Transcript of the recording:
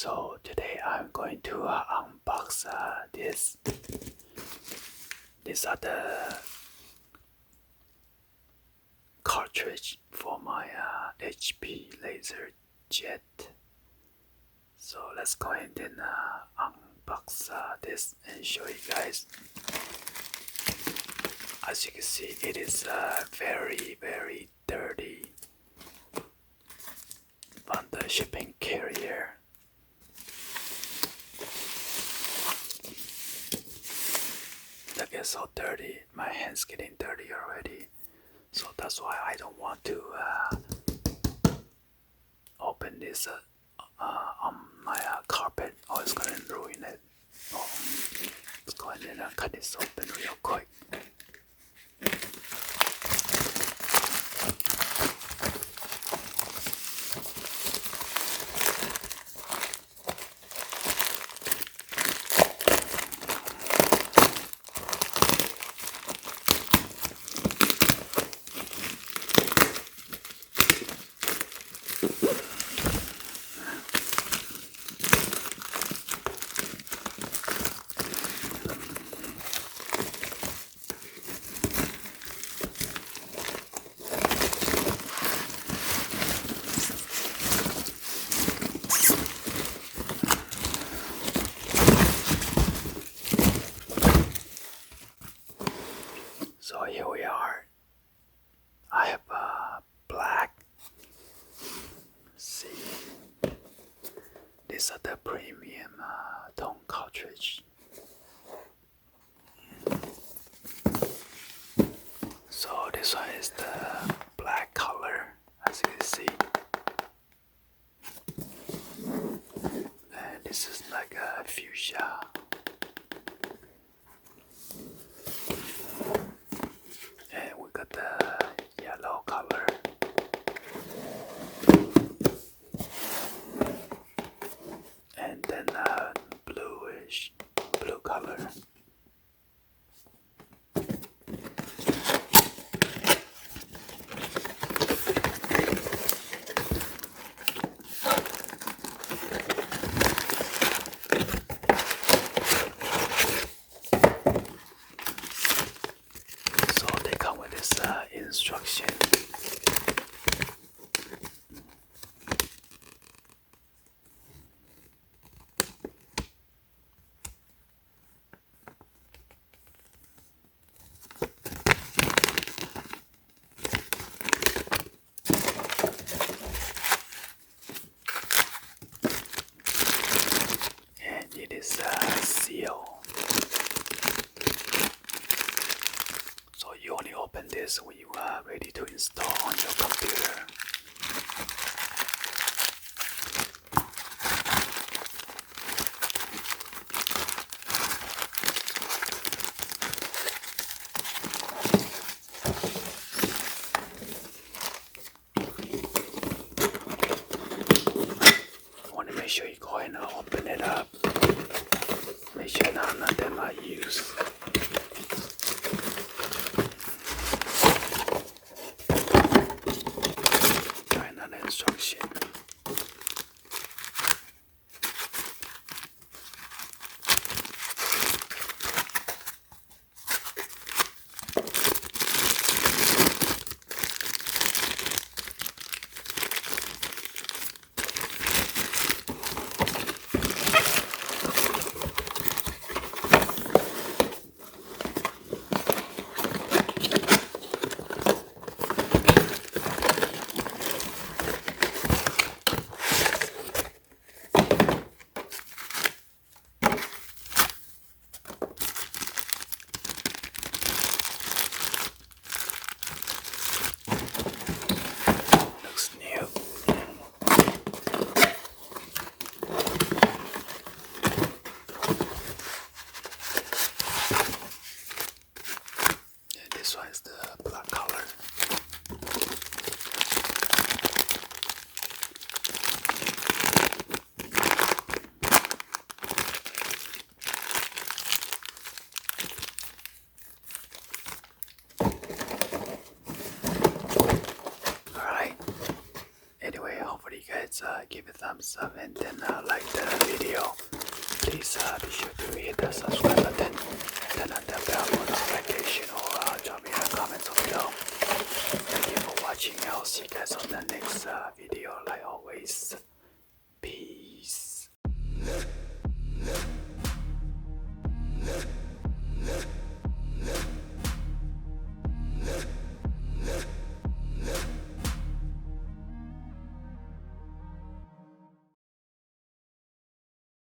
So today I'm going to unbox this. These are the cartridge for my HP LaserJet. So let's go ahead and unbox this and show you guys. As you can see, it is very dirty from the shipping carrier. That gets so dirty, my hands getting dirty already. So that's why I don't want to open this on my carpet, or it's gonna ruin it. Let's go ahead and cut this open real quick. So here we are. I have black. See, these are the premium tone cartridge. So this one is the black color, as you can see, and this is like a fuchsia. And we got the yellow color. And then bluish blue color. So they come with this instruction. And it is sealed. So you only open this when you are ready to install on your computer. Want to make sure you go ahead and open it up. Make sure none of them are used. Another instruction. give a thumbs up and then like the video. Please be sure to hit the subscribe button, turn on the bell for notification, or drop me a comment below. Thank you for watching. I'll see you guys on the next video like always.